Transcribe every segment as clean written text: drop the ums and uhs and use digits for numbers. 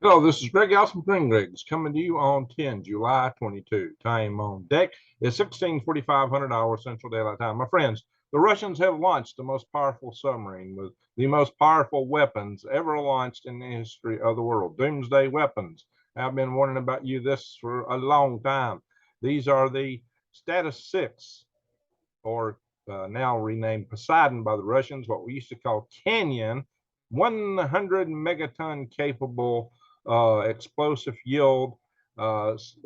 Hello, this is Greg Austin Brink coming to you on 10 July 22. Time on deck is 16:45 hours Central Daylight Time. My friends, the Russians have launched the most powerful submarine with the most powerful weapons ever launched in the history of the world. Doomsday weapons. I've been warning about this for a long time. These are the Status-6, or now renamed Poseidon by the Russians, what we used to call Canyon, 100 megaton capable explosive yield,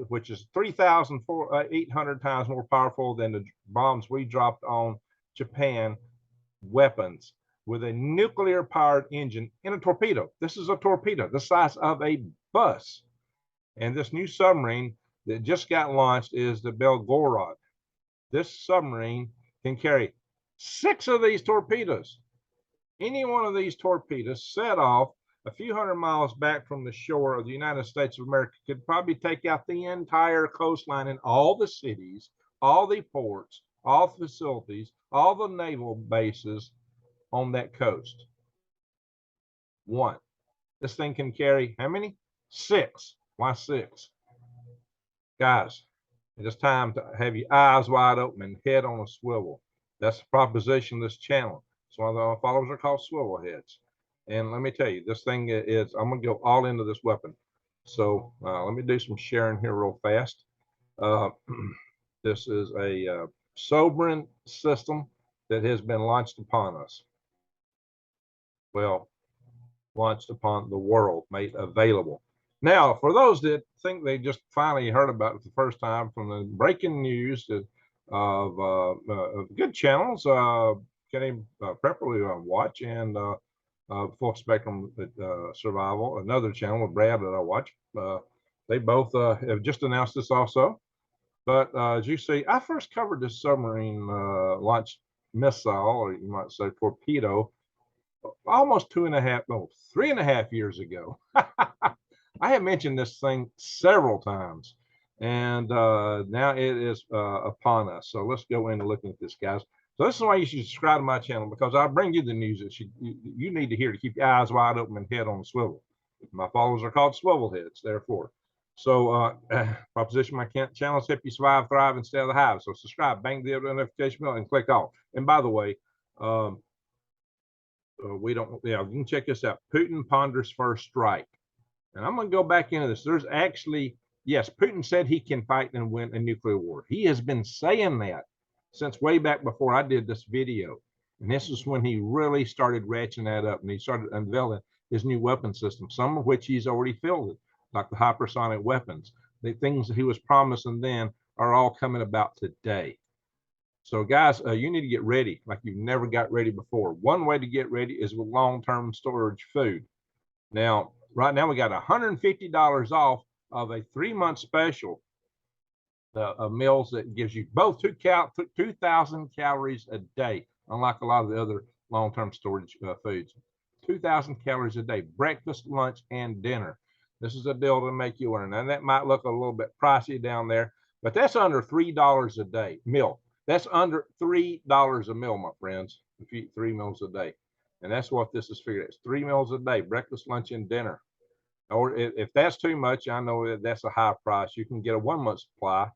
which is 3,800 times more powerful than the bombs we dropped on Japan. Weapons with a nuclear powered engine in a torpedo. This is a torpedo the size of a bus. And this new submarine that just got launched is the Belgorod. This submarine can carry 6 of these torpedoes. Any one of these torpedoes set off a few hundred miles back from the shore of the United States of America could probably take out the entire coastline in all the cities, all the ports, all the facilities, all the naval bases on that coast. One. This thing can carry how many? 6. Why 6? Guys, it's time to have your eyes wide open and head on a swivel. That's the proposition of this channel. It's one of the followers are called swivel heads. And let me tell you, this thing is, I'm going to go all into this weapon. So let me do some sharing here real fast. This is a Submarine system that has been launched upon us. Well, launched upon the world, made available. Now, for those that think they just finally heard about it for the first time from the breaking news of good channels, can properly watch, and Full Spectrum Survival, another channel with Brad that I watch. They both have just announced this also. But as you see, I first covered this submarine launch missile, or you might say torpedo, almost 3.5 years ago. I have mentioned this thing several times, and now it is upon us. So let's go into looking at this, guys. So this is why you should subscribe to my channel, because I bring you the news that you need to hear to keep your eyes wide open and head on the swivel. My followers are called swivel heads, therefore. So proposition my channels help you survive, thrive, and stay out of the hive. So subscribe, bang the notification bell, and click off. And by the way, you can check this out. Putin ponders first strike. And I'm going to go back into this. There's actually, yes, Putin said he can fight and win a nuclear war. He has been saying that since way back before I did this video. And this is when he really started ratcheting that up, and he started unveiling his new weapon system, some of which he's already fielded, like the hypersonic weapons. The things that he was promising then are all coming about today. So guys, you need to get ready like you've never got ready before. One way to get ready is with long-term storage food. Now, right now we got $150 off of a 3-month special of meals that gives you both 2,000 calories a day, unlike a lot of the other long-term storage foods. 2,000 calories a day, breakfast, lunch, and dinner. This is a deal to make you earn. And that might look a little bit pricey down there, but that's under $3 a day meal. That's under $3 a meal, my friends, if you eat 3 meals a day. And that's what this is figured. It's 3 meals a day, breakfast, lunch, and dinner. Or if that's too much, I know that that's a high price. You can get a 1-month supply.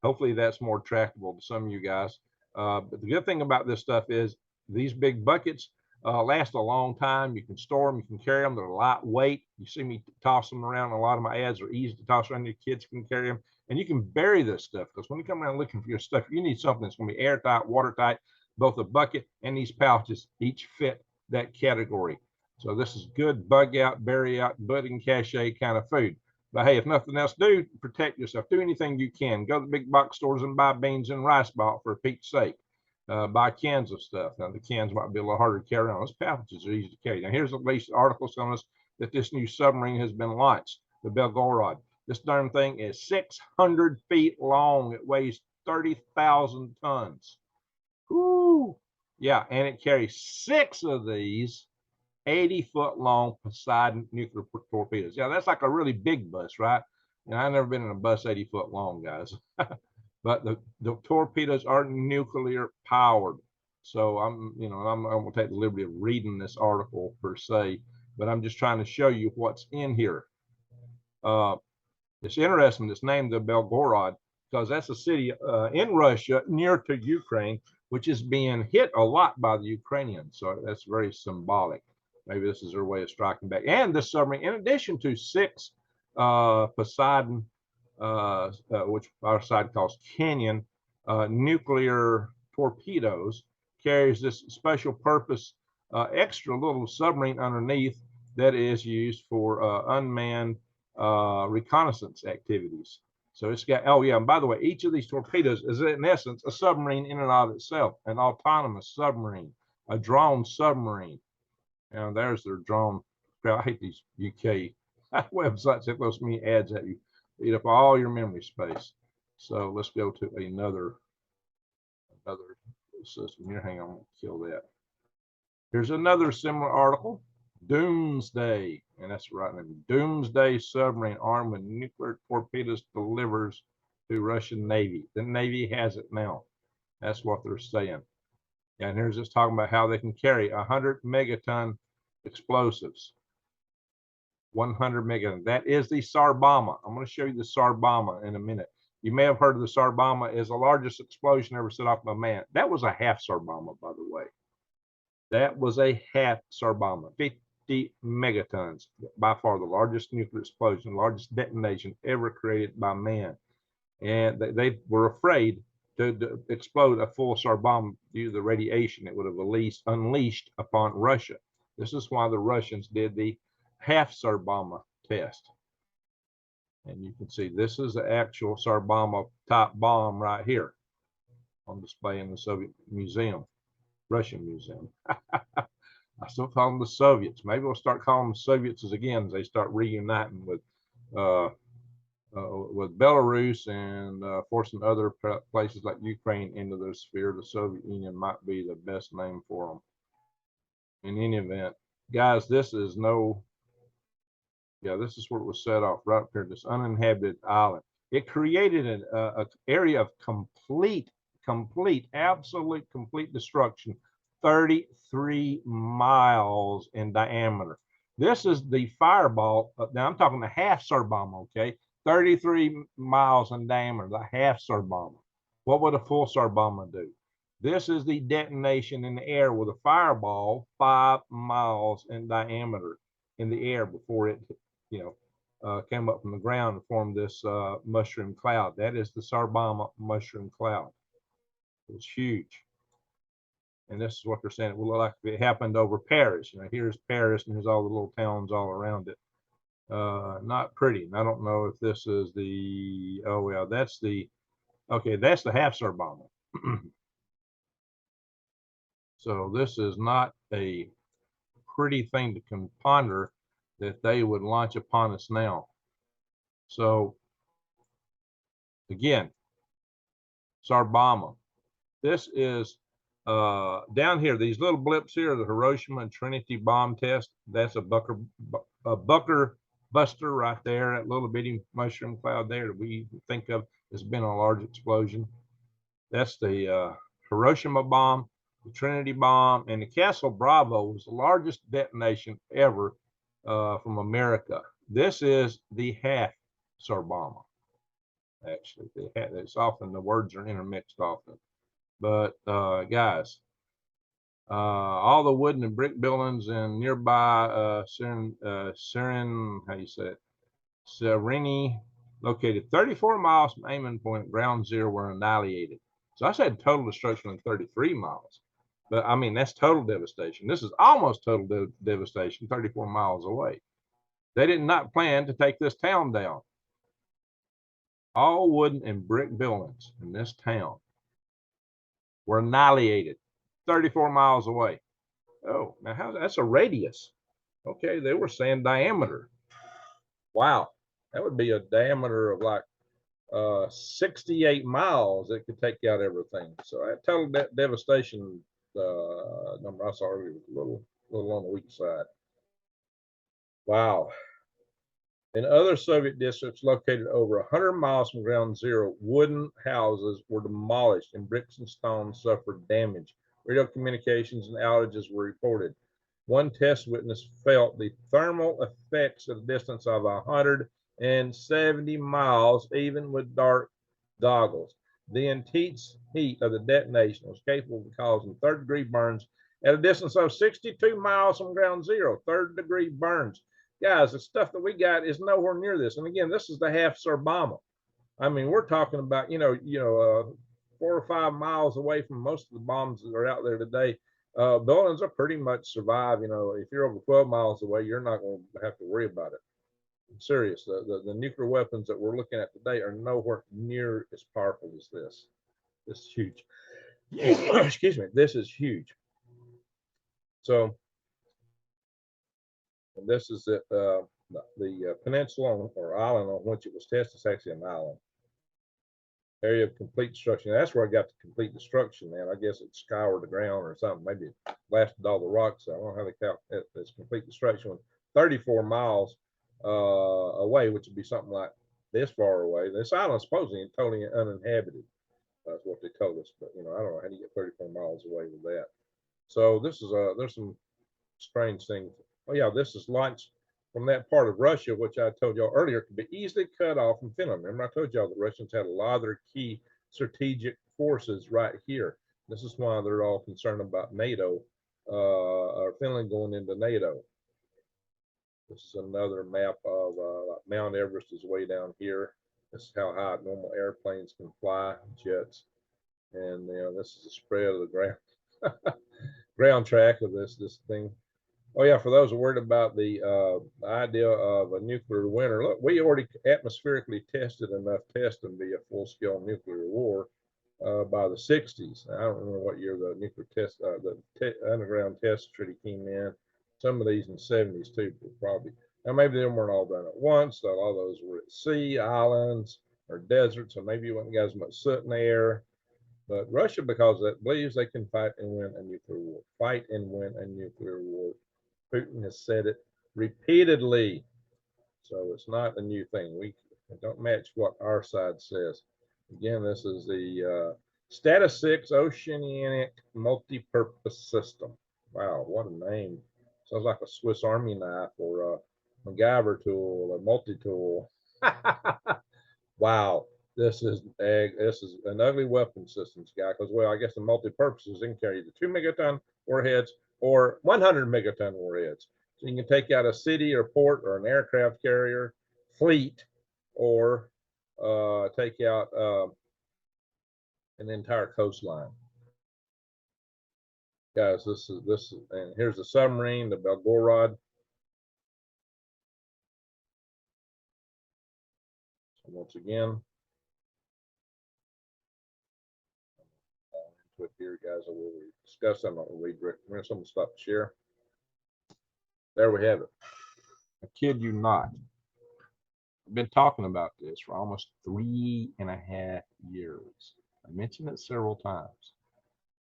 Hopefully that's more attractable to some of you guys. But the good thing about this stuff is these big buckets last a long time. You can store them, you can carry them. They're lightweight. You see me toss them around. A lot of my ads are easy to toss around. Your kids can carry them. And you can bury this stuff, because when you come around looking for your stuff, you need something that's going to be airtight, watertight. Both the bucket and these pouches each fit that category. So this is good bug out, bury out, budding cache kind of food. But hey, if nothing else, do protect yourself. Do anything you can. Go to the big box stores and buy beans and rice ball for Pete's sake. Buy cans of stuff. Now the cans might be a little harder to carry on. Those pouches are easy to carry. Now here's the latest article telling us that this new submarine has been launched, the Belgorod. This darn thing is 600 feet long. It weighs 30,000 tons. Woo! Yeah, and it carries 6 of these 80-foot long Poseidon nuclear torpedoes. Yeah, that's like a really big bus, right? And I've never been in a bus 80-foot long, guys. But the torpedoes are nuclear powered. So I'm going to take the liberty of reading this article per se, but I'm just trying to show you what's in here. It's interesting. It's named the Belgorod because that's a city in Russia near to Ukraine, which is being hit a lot by the Ukrainians. So that's very symbolic. Maybe this is their way of striking back. And this submarine, in addition to 6 Poseidon, which our side calls Canyon, nuclear torpedoes, carries this special purpose extra little submarine underneath that is used for unmanned reconnaissance activities. So it's got, oh yeah, and by the way, each of these torpedoes is in essence a submarine in and of itself, an autonomous submarine, a drone submarine. And there's their drone. I hate these UK websites that throw me ads at you, eat up all your memory space. So let's go to another system here. Hang on, I'll kill that. Here's another similar article. Doomsday, and that's the right name. Doomsday submarine armed with nuclear torpedoes delivers to Russian Navy. The Navy has it now. That's what they're saying. And here's just talking about how they can carry 100-megaton explosives. 100 megaton. That is the Tsar Bomba. I'm going to show you the Tsar Bomba in a minute. You may have heard of the Tsar Bomba as the largest explosion ever set off by man. That was a half Tsar Bomba, by the way. That was a half Tsar Bomba. 50 megatons. By far the largest nuclear explosion, largest detonation ever created by man. And they were afraid to explode a full Tsar Bomba due to the radiation it would have unleashed upon Russia. This is why the Russians did the half Tsar Bomba test. And you can see this is the actual Tsar Bomba type bomb right here on display in the Soviet Museum, Russian Museum. I still call them the Soviets. Maybe we'll start calling them Soviets again as they start reuniting with Belarus and forcing other places like Ukraine into their sphere. The Soviet Union might be the best name for them. In any event, guys, this is no, yeah, this is where it was set off, right up here, this uninhabited island. It created an area of complete, absolute complete destruction, 33 miles in diameter. This is the fireball. Now I'm talking the half Tsar Bomba, okay? 33 miles in diameter, the half Tsar Bomba. What would a full Tsar Bomba do? This is the detonation in the air with a fireball 5 miles in diameter in the air before it, came up from the ground and formed this mushroom cloud. That is the Tsar Bomba mushroom cloud. It's huge. And this is what they're saying. It will look like if it happened over Paris. Here's Paris and here's all the little towns all around it. Not pretty. And I don't know if this is the, oh yeah, that's the, okay, that's the half Tsar Bomba. So this is not a pretty thing to ponder that they would launch upon us now. So again, Tsar Bomba. This is down here, these little blips here, the Hiroshima and Trinity bomb test. That's a Bucker buster right there, that little bitty mushroom cloud there that we think of as being a large explosion. That's the Hiroshima bomb, the Trinity bomb, and the Castle Bravo was the largest detonation ever from America. This is the half Tsar Bomba. Actually, it's often the words are intermixed often. But guys, all the wooden and brick buildings in nearby Submarine, located 34 miles from aiming point ground zero, were annihilated. So I said total destruction in 33 miles. But I mean, that's total devastation. This is almost total devastation 34 miles away. They did not plan to take this town down. All wooden and brick buildings in this town were annihilated 34 miles away. Oh, now that's a radius. Okay, they were saying diameter. Wow, that would be a diameter of like 68 miles that could take out everything. So that total devastation number I saw earlier was a little on the weak side. Wow. In other Soviet districts located over 100 miles from ground zero, wooden houses were demolished and bricks and stones suffered damage. Radio communications and outages were reported. One test witness felt the thermal effects at a distance of 100 and 70 miles, even with dark goggles. The intense heat of the detonation was capable of causing third-degree burns at a distance of 62 miles from ground zero. Third-degree burns. Guys, the stuff that we got is nowhere near this. And again, this is the half Tsar Bomba. I mean, we're talking about, 4 or 5 miles away from most of the bombs that are out there today. Buildings are pretty much survive. If you're over 12 miles away, you're not going to have to worry about it. I'm serious. The nuclear weapons that we're looking at today are nowhere near as powerful as this. This is huge. Excuse me. This is huge. So, and this is the peninsula or island on which it was tested. It's actually an island. Area of complete destruction. That's where I got the complete destruction, man. I guess it scoured the ground or something. Maybe it blasted all the rocks. I don't know how they count it. It's complete destruction. 34 miles away, which would be something like this far away. This island is supposedly totally uninhabited. That's what they told us. But I don't know how do you get 34 miles away with that. So this is there's some strange things. Oh yeah, this is lights from that part of Russia, which I told y'all earlier could be easily cut off from Finland. Remember, I told y'all the Russians had a lot of their key strategic forces right here. This is why they're all concerned about NATO, or Finland going into NATO. This is another map of Mount Everest is way down here. This is how high normal airplanes can fly, jets. And this is the spread of the ground ground track of this thing. Oh yeah, for those who are worried about the idea of a nuclear winter, look, we already atmospherically tested enough tests to be a full-scale nuclear war by the 60s. I don't remember what year the nuclear test, underground test treaty came in. Some of these in the 70s too, probably. Now maybe they weren't all done at once. A lot of those were at sea, islands, or deserts, so maybe you wouldn't get as much soot in the air. But Russia, because of that, believes they can fight and win a nuclear war. Fight and win a nuclear war. Putin has said it repeatedly. So it's not a new thing. We don't match what our side says. Again, this is the Status-6 Oceanic Multi-Purpose System. Wow, what a name. Sounds like a Swiss Army knife or a MacGyver tool, a multi-tool. Wow. This is an ugly weapon systems guy, because I guess the multi-purposes can carry the 2 megaton warheads or 100 megaton warheads. So you can take out a city or port or an aircraft carrier, fleet, or take out an entire coastline. Guys, this is, and here's the submarine, the Belgorod. So once again, with here, guys, I will discuss. I'm not going to read direct. I'm going to stop the share. There we have it. I kid you not. I've been talking about this for almost 3.5 years. I mentioned it several times.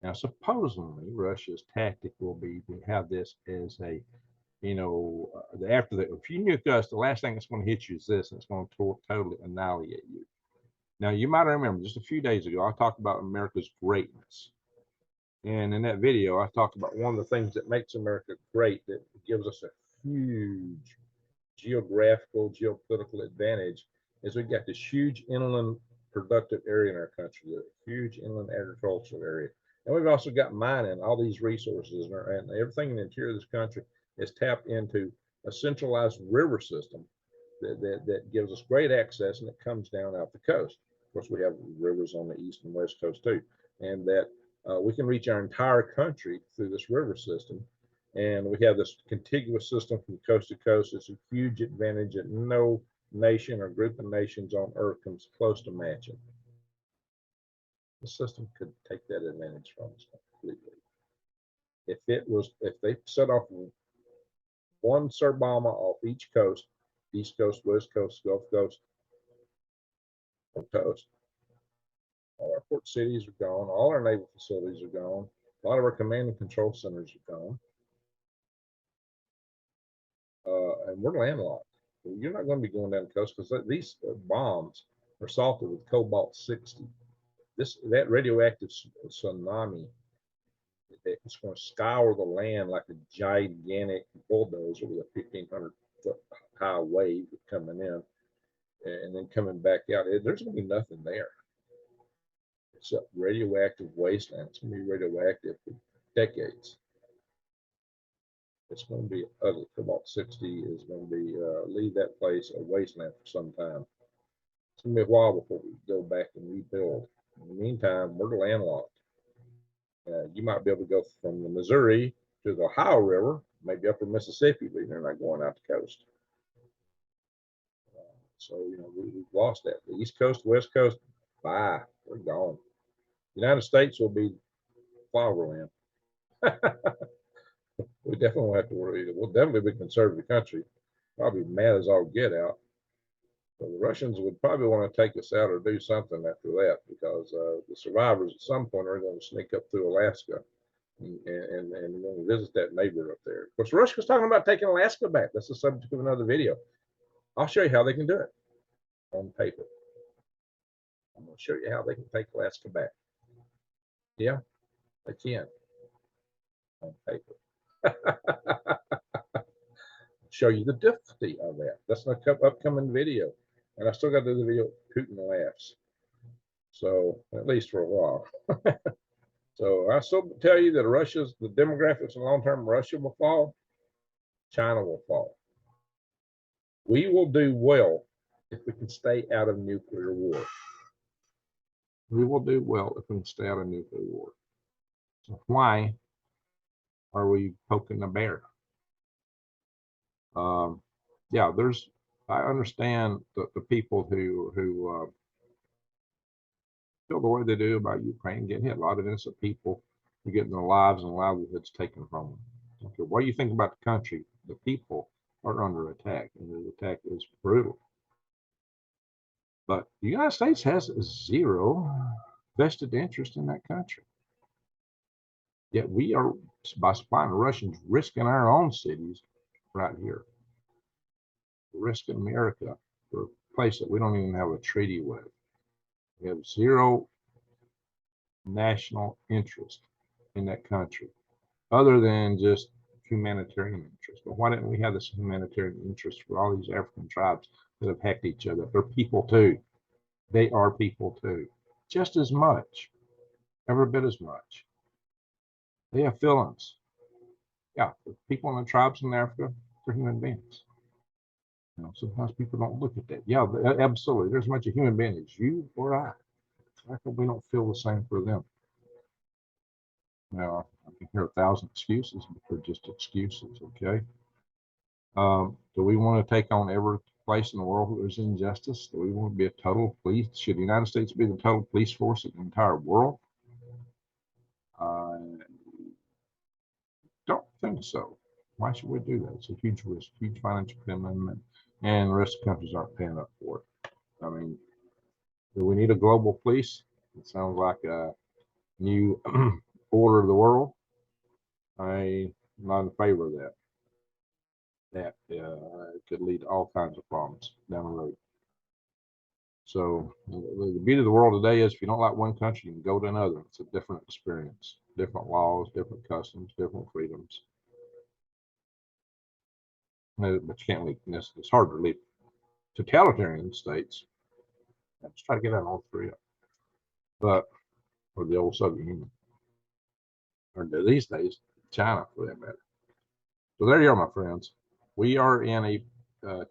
Now, supposedly, Russia's tactic will be to have this as a, after that, if you nuke us, the last thing that's going to hit you is this, and it's going to totally annihilate you. Now, you might remember just a few days ago, I talked about America's greatness. And in that video, I talked about one of the things that makes America great, that gives us a huge geographical, geopolitical advantage, is we've got this huge inland productive area in our country, a huge inland agricultural area. And we've also got mining, all these resources, and everything in the interior of this country is tapped into a centralized river system that gives us great access, and it comes down out the coast. Of course, we have rivers on the east and west coast too, and that we can reach our entire country through this river system. And we have this contiguous system from coast to coast. It's a huge advantage that no nation or group of nations on earth comes close to matching. The system could take that advantage from us completely. If they set off one Tsar Bomba off each coast, east coast, west coast, Gulf coast, coast, all our port cities are gone, all our naval facilities are gone, a lot of our command and control centers are gone, and we're landlocked. You're not going to be going down the coast, because these bombs are salted with cobalt-60. That radioactive tsunami, it's going to scour the land like a gigantic bulldozer with a 1,500-foot high wave coming in. and then coming back out. There's going to be nothing there except radioactive wasteland. It's going to be radioactive for decades. It's going to be ugly. Cobalt 60 is going to be leave that place a wasteland for some time. It's going to be a while before we go back and rebuild. In the meantime, we're landlocked. You might be able to go from the Missouri to the Ohio River, maybe upper Mississippi, but you're not going out the coast. So, you know, we've lost that. The East Coast, West Coast, bye. We're gone. The United States will be flower land. We definitely won't have to worry. We'll definitely be a conservative country. Probably mad as all get out. So the Russians would probably want to take us out or do something after that, because the survivors at some point are going to sneak up through Alaska and going to visit that neighbor up there. Of course, Russia's talking about taking Alaska back. That's the subject of another video. I'll show you how they can do it on paper. I'm going to show you how they can take Alaska back. Yeah, they can on paper. Show you the difficulty of that. That's an upcoming video. And I still got to do the video Putin laughs. So at least for a while. So I still tell you that the demographics in long term, Russia will fall, China will fall. We will do well if we can stay out of nuclear war. We will do well if we can stay out of nuclear war. So why are we poking the bear? Yeah, I understand the people who feel the way they do about Ukraine getting hit. A lot of innocent people are getting their lives and livelihoods taken from them. Okay, what do you think about the country? The people are under attack, and the attack is brutal. But the United States has zero vested interest in that country. Yet we are, by supplying the Russians, risking our own cities right here. Risking America for a place that we don't even have a treaty with. We have zero national interest in that country, other than just humanitarian interest. But why didn't we have this humanitarian interest for all these African tribes that have hacked each other? They're people too. They are people too, just as much, every bit as much. They have feelings. Yeah, the people in the tribes in Africa, they're human beings. You know, sometimes people don't look at that. Yeah, absolutely. There's as much a human being as you or I. How come we don't feel the same for them? Now, I can hear 1,000 excuses, but they're just excuses, okay? Do we want to take on every place in the world where there's injustice? Do we want to be a total police? Should the United States be the total police force of the entire world? I don't think so. Why should we do that? It's a huge risk, huge financial commitment, and the rest of countries aren't paying up for it. I mean, do we need a global police? It sounds like a new order of the world. I'm not in favor of that. That could lead to all kinds of problems down the road. So the beauty of the world today is if you don't like one country, you can go to another. It's a different experience, different laws, different customs, different freedoms. But you can't leave. It's hard to leave totalitarian states. Let's try to get out all three of them. But, or the old Soviet Union, or these days, China for that matter. So there you are, my friends. We are in a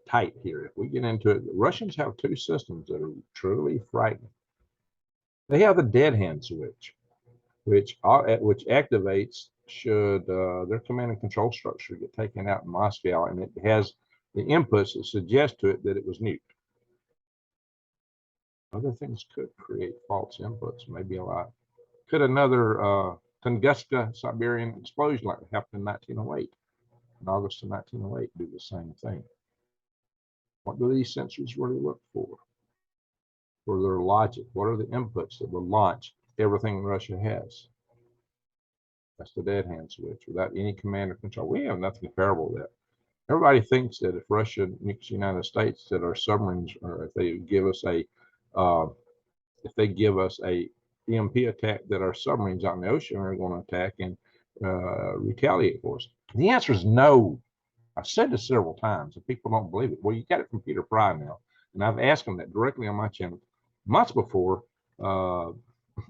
tight here. If we get into it, the Russians have two systems that are truly frightening. They have the dead hand switch, which activates should their command and control structure get taken out in Moscow, and it has the inputs that suggest to it that it was nuked. Other things could create false inputs, maybe a lot. Could another Tunguska Siberian explosion like happened in 1908, in August of 1908, do the same thing? What do these sensors really look for their logic? What are the inputs that will launch everything Russia has? That's the dead hand switch, without any command or control. We have nothing comparable to that. Everybody thinks that if Russia nukes the United States, that our submarines, or if they give us a EMP attack, that our submarines out in the ocean are going to attack and retaliate for us. The answer is no. I've said this several times, and people don't believe it. Well, you got it from Peter Pyne now. And I've asked them that directly on my channel months before,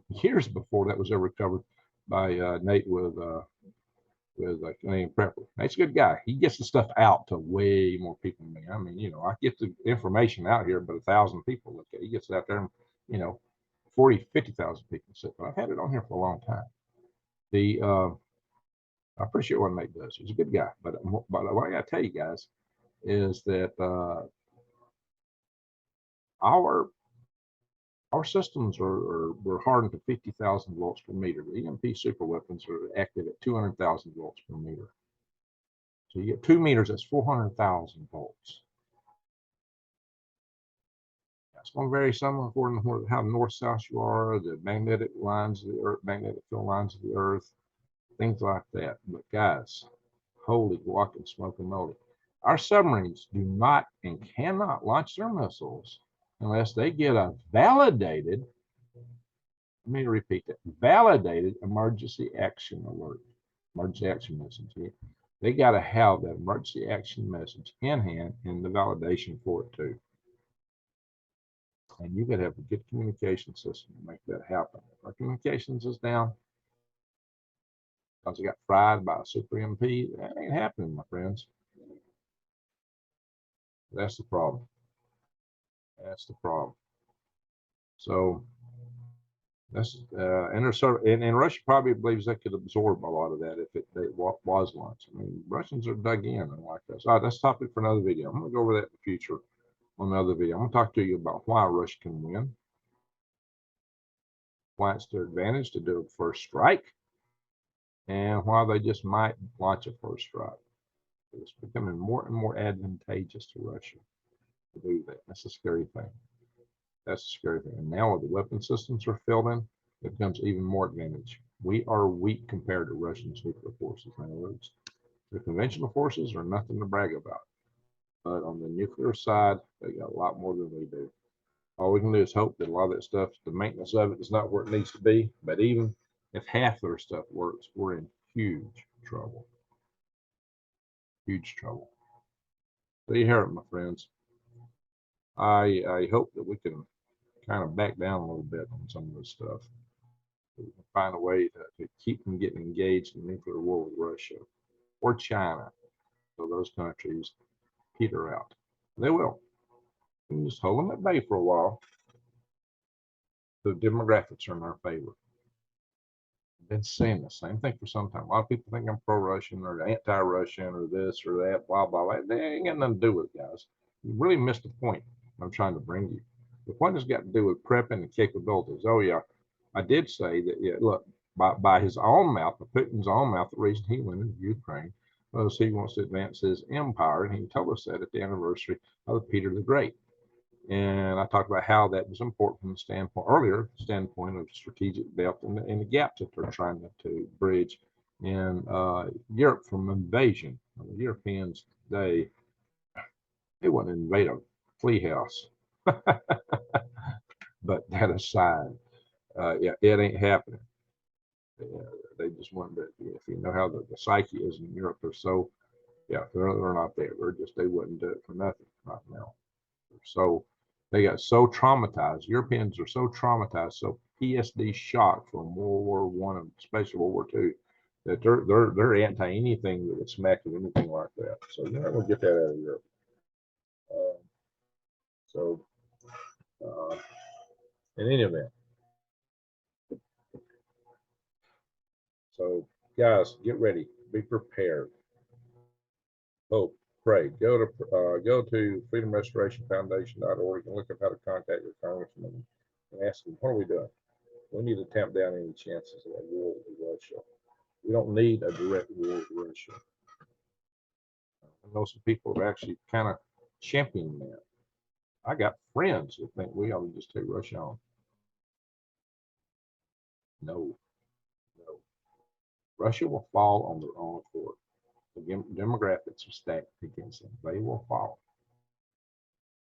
years before that was ever covered by Nate with Canadian Prepper. Nate's a good guy. He gets the stuff out to way more people than me. I mean, you know, I get the information out here, but 1,000 people look at it. He gets it out there, and, you know, 40, 50,000 people sit. But I've had it on here for a long time. I appreciate what Nate does. He's a good guy. But what I got to tell you guys is that our systems were hardened to 50,000 volts per meter. The EMP super weapons are active at 200,000 volts per meter. So you get 2 meters, that's 400,000 volts. That's going to vary some according to how north-south you are, the magnetic lines of the earth, magnetic field lines of the earth, things like that. But guys, holy guac and smoke and moly. Our submarines do not and cannot launch their missiles unless they get a validated, let me repeat that, validated emergency action alert, emergency action message. They got to have that emergency action message in hand and the validation for it too. And you got to have a good communication system to make that happen. If our communications is down because they got fried by a super MP, that ain't happening, my friends. That's the problem. That's the problem. So that's and Russia probably believes they could absorb a lot of that if it was launched. I mean, Russians are dug in and like this. All right, that's a topic for another video. I'm going to go over that in the future on another video. I'm going to talk to you about why Russia can win, why it's their advantage to do a first strike, and why they just might launch a first strike. It's becoming more and more advantageous to Russia to do that. That's a scary thing. That's a scary thing. And now with the weapon systems are filled in, it becomes even more advantage. We are weak compared to Russian nuclear forces. In other words, the conventional forces are nothing to brag about. But on the nuclear side, they got a lot more than we do. All we can do is hope that a lot of that stuff, the maintenance of it is not where it needs to be. But even if half their stuff works, we're in huge trouble. Huge trouble. So you hear it, my friends. I hope that we can kind of back down a little bit on some of this stuff. We can find a way to keep them getting engaged in nuclear war with Russia or China, so those countries peter out. They will. We can just hold them at bay for a while. The demographics are in our favor. I've been saying the same thing for some time. A lot of people think I'm pro-Russian or anti-Russian or this or that, blah, blah, blah. They ain't got nothing to do with it, guys. You really missed the point I'm trying to bring you. The point has got to do with prepping and capabilities. Oh, yeah. I did say that, yeah, look, by his own mouth, Putin's own mouth, the reason he went into Ukraine was he wants to advance his empire. And he told us that at the anniversary of Peter the Great. And I talked about how that was important from the standpoint of strategic depth and the gaps that they're trying to bridge in Europe from invasion. The Europeans, they wouldn't invade a flea house. But that aside, yeah, it ain't happening. They just want to, if you know how the psyche is in Europe, they're so, yeah, they're not there. They wouldn't do it for nothing right now. So they got so traumatized. Europeans are so traumatized, so PSD shocked from World War I and especially World War II, that they're anti anything that would smack of anything like that. So you're not going to get that out of Europe. In any event, so guys, get ready, be prepared. Hope, pray. Go to freedomrestorationfoundation.org and look up how to contact your congressman and ask them, what are we doing? We need to tamp down any chances of a war with Russia. We don't need a direct war with Russia. I know some people have actually kind of championed that. I got friends who think we ought to just take Russia on. No. Russia will fall on their own accord. The demographics are stacked against them. They will fall.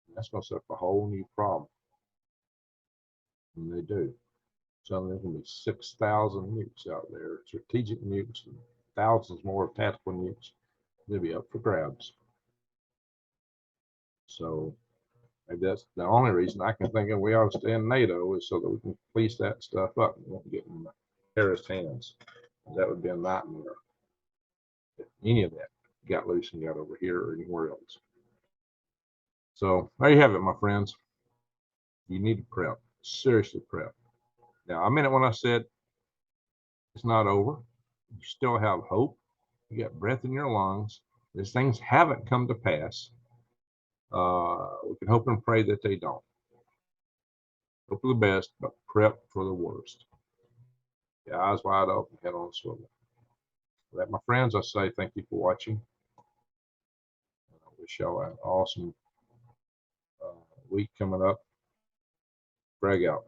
And that's going to set up a whole new problem. And they do. So there's going to be 6,000 nukes out there, strategic nukes, and thousands more of tactical nukes. They'll be up for grabs. So Maybe that's the only reason I can think of we ought to stay in NATO is so that we can police that stuff up and won't get in the terrorist hands. That would be a nightmare if any of that got loose and got over here or anywhere else. So there you have it, my friends. You need to prep. Seriously prep. Now, I meant it when I said it's not over. You still have hope. You got breath in your lungs. These things haven't come to pass. We can hope and pray that they don't. Hope for the best, but prep for the worst. Your eyes wide open, head on a swivel. For that, my friends, I say thank you for watching. I wish y'all an awesome week coming up. Brag out.